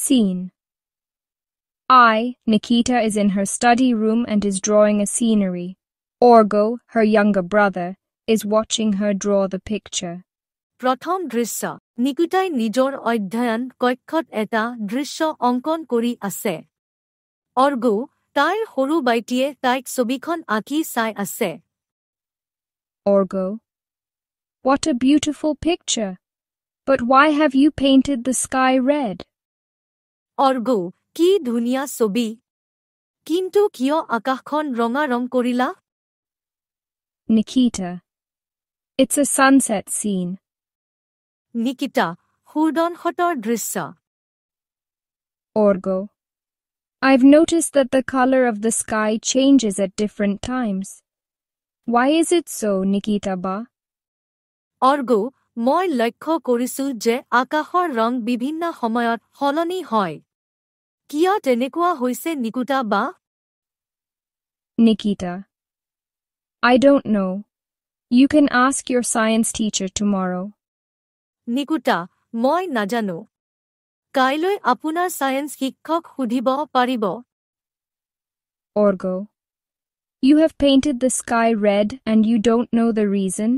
Scene. Nikita is in her study room and is drawing a scenery. Orgo, her younger brother, is watching her draw the picture. প্ৰথম দৃশ্য নিকিতাই নিজৰ অধ্যয়ন কক্ষত এটা দৃশ্য অংকন কৰি আছে। অৰ্গো, তাইৰ সৰু বাইটিয়ে তাইক ছবিখন আঁকি চাই আছে। Orgo. What a beautiful picture. But why have you painted the sky red? অৰ্গো, কি ধুনীয়া ছবি। কিন্তু কিয় আকাশখন ৰঙা ৰং কৰিলা? Nikita. It's a sunset scene. Nikita, সূৰ্যদংশনৰ দৃশ্য। Orgo. I've noticed that the color of the sky changes at different times. Why is it so, Nikita ba? অৰ্গো, মই লক্ষ্য কৰিছো যে আকাশৰ ৰং বিভিন্ন সময়ত সলনি হয়। কিয় তেনেকুৱা হৈছে নিকিতা বা? Nikita. I don't know. You can ask your science teacher tomorrow. Nikita, মই নাজানো। কাইলৈ আপোনাৰ সায়েন্স শিক্ষক সুধিব পাৰিব। Orgo. You have painted the sky red and you don't know the reason?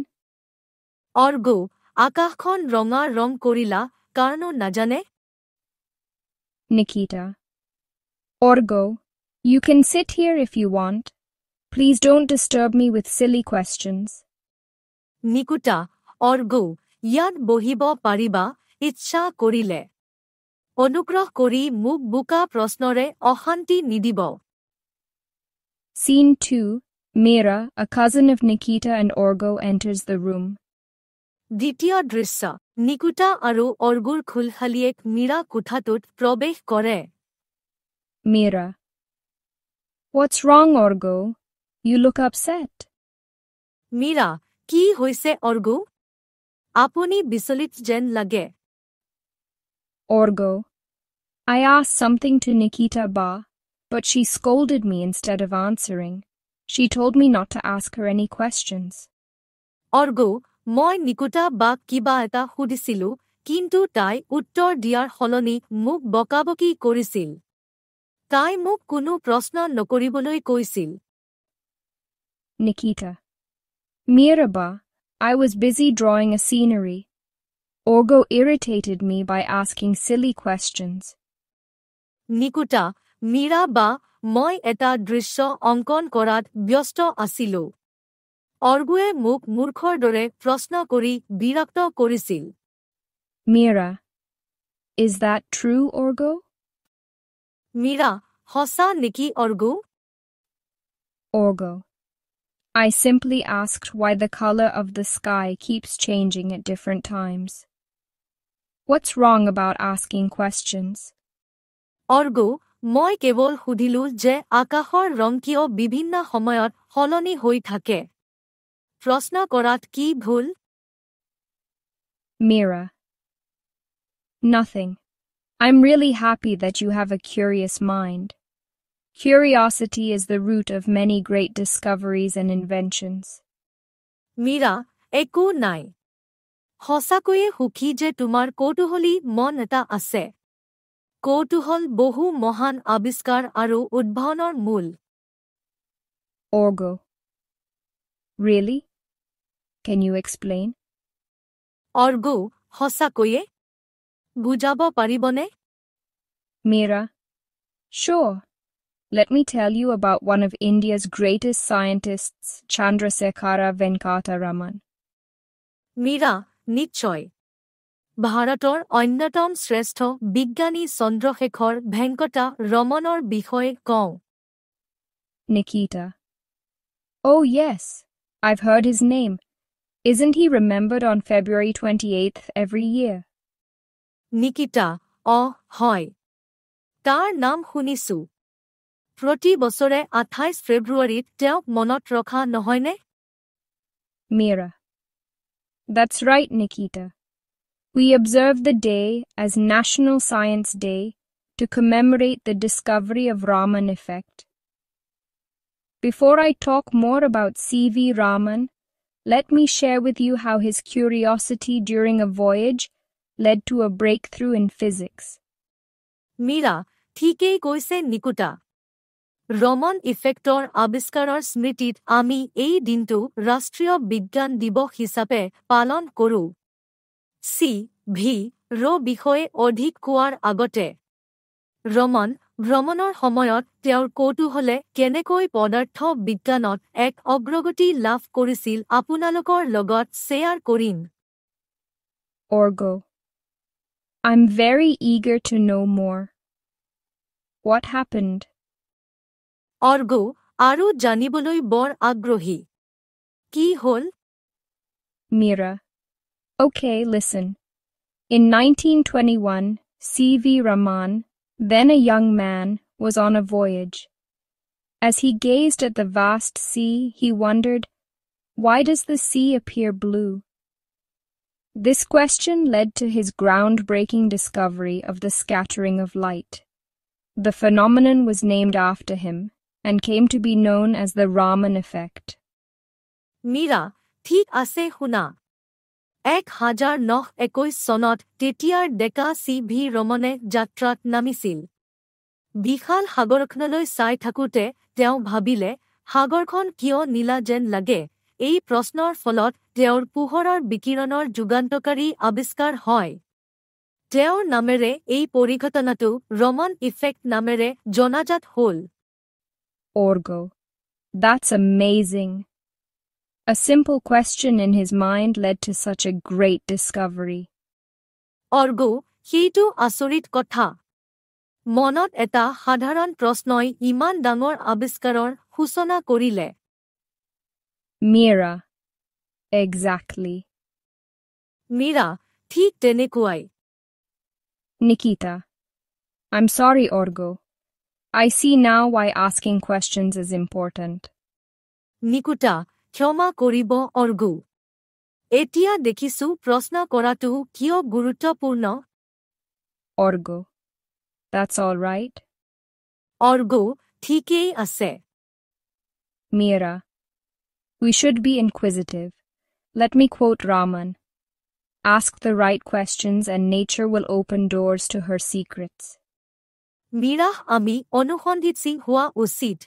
অৰ্গো, আকাশখন ৰঙা ৰং কৰিলা কাৰণো নাজানে? Nikita. Orgo, you can sit here if you want. Please don't disturb me with silly questions. Nikita, অৰ্গো, ইয়াত বহিব পাৰিবা ইচ্ছা কৰিলে। অনুগ্ৰহ কৰি মোক বোকা প্ৰশ্নৰে অশান্তি নিদিব। Scene 2. Mira, a cousin of Nikita and Orgo, enters the room. দ্বিতীয় দৃশ্য নিকিতা আৰু অৰ্গোৰ খুলখালিয়েক মীৰা কোঠাটোত প্ৰৱেশ কৰে। Mira. What's wrong, Orgo? You look upset. Mira, কি হৈছে অৰ্গো? আপুনি বিচলিত যেন লাগে। Orgo. I asked something to Nikita ba, but she scolded me instead of answering. She told me not to ask her any questions. অৰ্গো, মই নিকিতা বাক কিবা এটা সুধিছিলো, কিন্তু তাই উত্তৰ দিয়াৰ সলনি মোক বকাবকি কৰিছিল। তাই মোক কোনো প্ৰশ্ন নকৰিবলৈ কৈছিল। Nikita. Mira ba, I was busy drawing a scenery. Orgo irritated me by asking silly questions. Nikita, Mira বা, মই এটা দৃশ্য অংকন কৰাত ব্যস্ত আছিলো। অৰ্গোৱে মোক মূৰ্খৰ দৰে প্ৰশ্ন কৰি বিৰক্ত কৰিছিল। Mira. Is that true, Orgo? Mira, সঁচা নেকি অৰ্গো? Orgo. I simply asked why the color of the sky keeps changing at different times. What's wrong about asking questions? অৰ্গো, মই কেৱল সুধিলো যে আকাশৰ ৰং কিয় বিভিন্ন সময়ত সলনি হৈ থাকে। প্ৰশ্ন কৰাত কি ভুল? Mira. Nothing. I'm really happy that you have a curious mind. Curiosity is the root of many great discoveries and inventions. Mira, একো নাই। সঁচাকৈয়ে সুখী যে তোমাৰ কৌতূহলী মন এটা আছে। কৌতূহল বহু মহান আৱিষ্কাৰ আৰু উদ্ভাৱনৰ মূল। Orgo. Really? Can you explain? অৰ্গো, সঁচাকৈয়ে? বুজাব পাৰিবনে? Mira. Sure. Let me tell you about one of India's greatest scientists, Chandrasekhara Venkata Raman. Mira, নিশ্চয়। ভাৰতৰ অন্যতম শ্ৰেষ্ঠ বিজ্ঞানী চন্দ্ৰশেখৰ ভেংকটা ৰমনৰ বিষয়ে কওঁ। Nikita. Oh yes, I've heard his name. Isn't he remembered on February 28th every year? Nikita, হয়। তাৰ নাম শুনিছো। প্ৰতি বছৰে 28 ফেব্ৰুৱাৰীত তেওঁক মনত ৰখা নহয়নে? Mira. That's right, Nikita. We observe the day as National Science Day to commemorate the discovery of Raman effect. Before I talk more about C.V. Raman, let me share with you how his curiosity during a voyage led to a breakthrough in physics. Mira, ঠিকেই কৈছে নিকুতা। ৰমন ইফেক্টৰ আৱিষ্কাৰৰ স্মৃতিত আমি এই দিনটো ৰাষ্ট্ৰীয় বিজ্ঞান দিৱস হিচাপে পালন কৰোঁ। ৰ বিষয়ে অধিক কোৱাৰ আগতে ৰমন ভ্ৰমণৰ সময়ত তেওঁৰ কৌতূহলে কেনেকৈ পদাৰ্থ বিজ্ঞানত এক অগ্ৰগতি লাভ কৰিছিল আপোনালোকৰ লগত শ্বেয়াৰ কৰিম। Orgo. I'm very eager to know more. What happened? অৰ্গো, আৰু জানিবলৈ বৰ আগ্ৰহী। কি হ'ল? Mira. Okay, listen. In 1921, C.V. Raman, then a young man, was on a voyage. As he gazed at the vast sea, he wondered, why does the sea appear blue? This question led to his groundbreaking discovery of the scattering of light. The phenomenon was named after him and came to be known as the Raman effect. Mira, ঠিক আছে শুনা। 1921 চনত তেতিয়াৰ ডেকা CV. ৰমনে যাত্ৰাত নামিছিল। বিশাল সাগৰখনলৈ চাই থাকোঁতে তেওঁ ভাবিলে, সাগৰখন কিয় নীলা যেন লাগে? এই প্ৰশ্নৰ ফলত তেওঁৰ পোহৰৰ বিকিৰণৰ যুগান্তকাৰী আৱিষ্কাৰ হয়। তেওঁৰ নামেৰে এই পৰিঘটনাটো ৰমন ইফেক্ট নামেৰে জনাজাত হ'ল। Orgo. That's amazing. A simple question in his mind led to such a great discovery. অৰ্গো, সেইটো আচৰিত কথা। মনত এটা সাধাৰণ প্ৰশ্নই ইমান ডাঙৰ আৱিষ্কাৰৰ সূচনা কৰিলে। Mira. Exactly. মীৰা, ঠিক তেনেকুৱাই। Nikita. I'm sorry, Orgo. I see now why asking questions is important. নিকুতা, ক্ষমা কৰিব অৰ্গো। এতিয়া দেখিছো প্ৰশ্ন কৰাটো কিয় গুৰুত্বপূৰ্ণ। Orgo. That's all right. অৰ্গো, ঠিকেই আছে। Mira. We should be inquisitive. Let me quote Raman. Ask the right questions and nature will open doors to her secrets. Mira, আমি অনুসন্ধিৎসী হোৱা উচিত।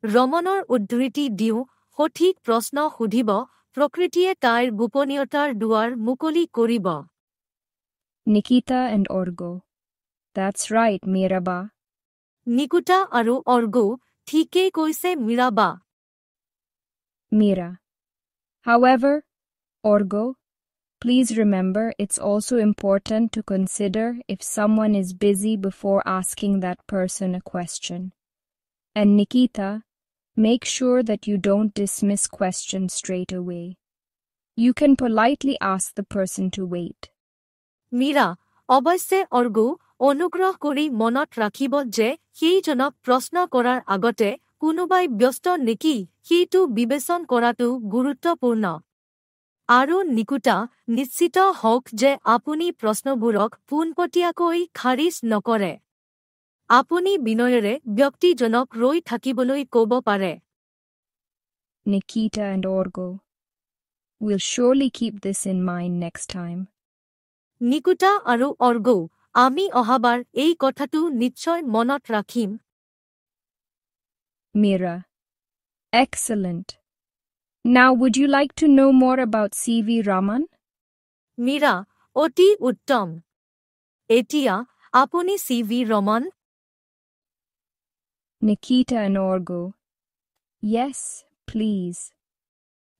ৰমনৰ উদ্ধৃতি দিওঁ, সঠিক প্ৰশ্ন সুধিব, প্ৰকৃতিয়ে তাইৰ গোপনীয়তাৰ দুৱাৰ মুকলি কৰিব। Nikita and Orgo. That's right, Miraba. নিকুতা আৰু অৰ্গো, ঠিকেই কৈছে মীৰাবা। Mira. However, Orgo, please remember it's also important to consider if someone is busy before asking that person a question. And Nikita, make sure that you don't dismiss questions straight away. You can politely ask the person to wait. Mira, অৱশ্যে অৰ্গো, অনুগ্ৰহ কৰি মনত ৰাখিব যে সেইজনক প্ৰশ্ন কৰাৰ আগতে কোনোবাই ব্যস্ত নেকি সেইটো বিবেচন কৰাটো গুৰুত্বপূৰ্ণ। আৰু নিকুতা, নিশ্চিত হওক যে আপুনি প্ৰশ্নবোৰক পোনপটীয়াকৈ খাৰিজ নকৰে। আপুনি বিনয়েৰে ব্যক্তিজনক ৰৈ থাকিবলৈ ক'ব পাৰে। Nikita and Orgo. We'll surely keep this in mind next time. নিকুতা আৰু অৰ্গো, আমি অহাবাৰ এই কথাটো নিশ্চয় মনত ৰাখিম। Mira. Excellent. Now would you like to know more about C.V. Raman? Mira, অতি উত্তম। এতিয়া আপুনি CV. Raman? Nikita and Orgo. Yes, please.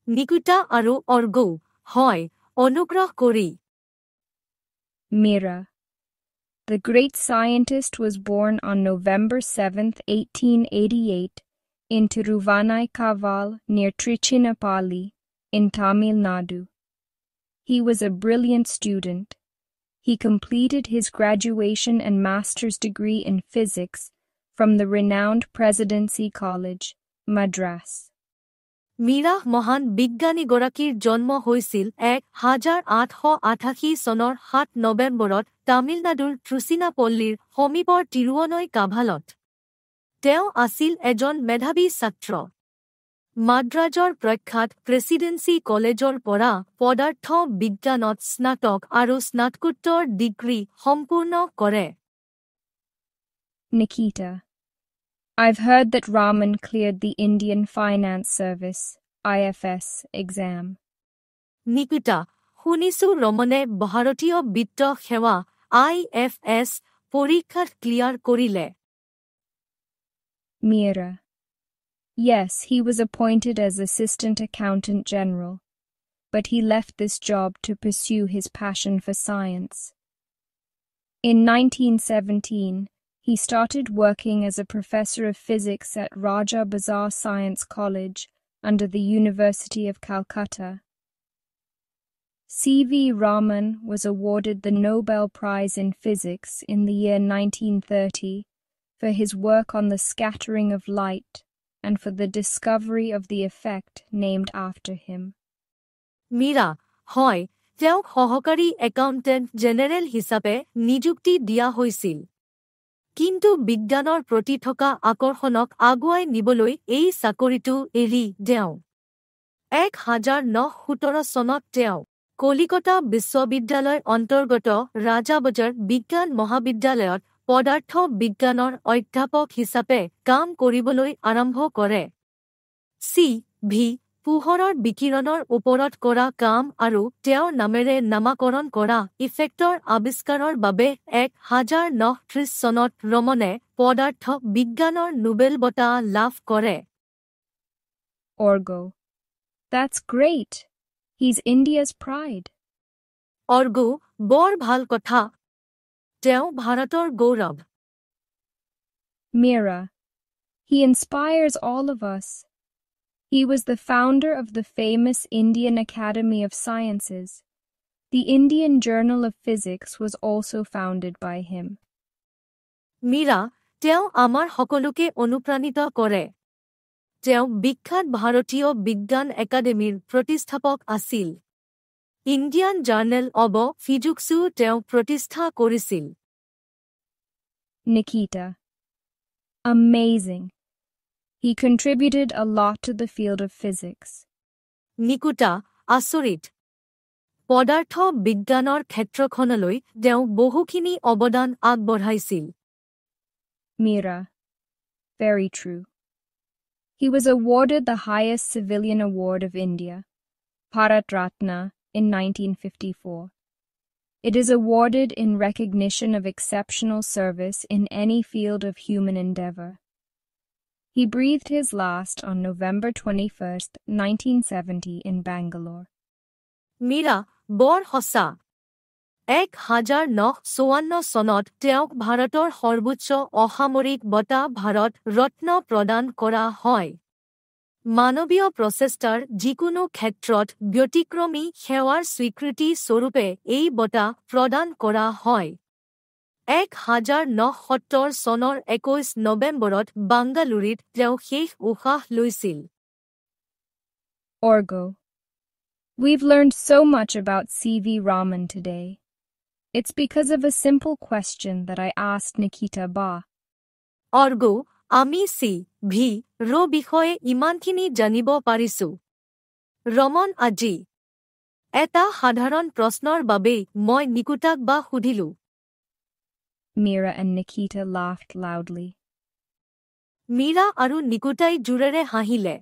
নিকুতা আৰু অৰ্গো, হয়, অনুগ্ৰহ কৰি। Mira. The great scientist was born on November 7th, 1888, in Tiruvannaikaval near Trichinopoly, in Tamil Nadu. He was a brilliant student. He completed his graduation and master's degree in physics from the renowned Presidency College, Madras. Mira মহান বিজ্ঞানীগৰাকীৰ জন্ম হৈছিল 1888 চনৰ 7 নৱেম্বৰত তামিলনাডুৰ ট্ৰুচিনাপল্লীৰ সমীপৰ তিৰুৱনৈকাভালত। তেওঁ আছিল এজন মেধাৱী ছাত্ৰ। মাদ্ৰাজৰ প্ৰখ্যাত প্ৰেচিডেন্সি কলেজৰ পৰা পদাৰ্থ বিজ্ঞানত স্নাতক আৰু স্নাতকোত্তৰ ডিগ্ৰী সম্পূৰ্ণ কৰে। Nikita, I've heard that Raman cleared the Indian Finance Service, IFS, exam. Nikita, শুনিছো ৰমনে ভাৰতীয় বিত্ত সেৱা IFS পৰীক্ষাত ক্লিয়াৰ কৰিলে। Meera, yes, he was appointed as Assistant Accountant General, but he left this job to pursue his passion for science. In 1917, he started working as a professor of physics at Raja Bazar Science College under the University of Calcutta. C.V. Raman was awarded the Nobel Prize in Physics in the year 1930 for his work on the scattering of light and for the discovery of the effect named after him. Mira, হয়, তেওঁক সহকাৰী accountant general হিচাপে নিযুক্তি দিয়া হৈছিল। কিন্তু বিজ্ঞানৰ প্ৰতি থকা আকৰ্ষণক আগুৱাই নিবলৈ এই চাকৰিটো এৰি তেওঁ 1917 চনত তেওঁ কলিকতা বিশ্ববিদ্যালয় অন্তৰ্গত ৰাজাবজাৰ বিজ্ঞান মহাবিদ্যালয়ত পদাৰ্থ বিজ্ঞানৰ অধ্যাপক হিচাপে কাম কৰিবলৈ আৰম্ভ কৰে। চি.ভি. পোহৰৰ বিকিৰণৰ ওপৰত কৰা কাম আৰু তেওঁৰ নামেৰে নামাকৰণ কৰা ইফেক্টৰ আৱিষ্কাৰৰ বাবে 1930 চনত ৰমনে পদাৰ্থ বিজ্ঞানৰ নোবেল বঁটা লাভ কৰে। Orgo, that's great. He's India's pride. অৰ্গো, বৰ ভাল কথা। তেওঁ ভাৰতৰ গৌৰৱ। Meera, he inspires all of us. He was the founder of the famous Indian Academy of Sciences. The Indian Journal of Physics was also founded by him. Mira, তেওঁ আমাৰ সকলোকে অনুপ্ৰাণিত কৰে। তেওঁ বিখ্যাত ভাৰতীয় বিজ্ঞান একাডেমীৰ প্ৰতিষ্ঠাপক আছিল। ইণ্ডিয়ান জাৰ্নেল অৱ ফিজিক্সও তেওঁ প্ৰতিষ্ঠা কৰিছিল। Nikita, amazing. He contributed a lot to the field of physics. নিকুতা, আচৰিত। পদাৰ্থ বিজ্ঞানৰ ক্ষেত্ৰখনলৈ তেওঁ বহুখিনি অৱদান আগবঢ়াইছিল। Meera, very true. He was awarded the highest civilian award of India, Bharat Ratna, in 1954. It is awarded in recognition of exceptional service in any field of human endeavor. He breathed his last on November 21, 1970 in Bangalore. Mira, বৰ সঁচা। 1954 চনত তেওঁক ভাৰতৰ সৰ্বোচ্চ অসামৰিক বঁটা ভাৰত ৰত্ন প্ৰদান কৰা হয়। মানৱীয় প্ৰচেষ্টাৰ যিকোনো ক্ষেত্ৰত ব্যতিক্ৰমী সেৱাৰ স্বীকৃতি স্বৰূপে এই বঁটা প্ৰদান কৰা হয়। 1970 চনৰ 21 নৱেম্বৰত বাংগালুৰুত তেওঁ শেষ উশাহ লৈছিল। Orgo, we've learned so much about C.V. Raman today. It's because of a simple question that I asked Nikita Ba. অৰ্গো, আমি চি.ভি. ৰ বিষয়ে ইমানখিনি জানিব পাৰিছো। ৰমন আজি এটা সাধাৰণ প্ৰশ্নৰ বাবেই মই নিকুতাক বা সুধিলো। Meera and Nikita laughed loudly. Mira আৰু নিকুতাই জোৰেৰে হাঁহিলে।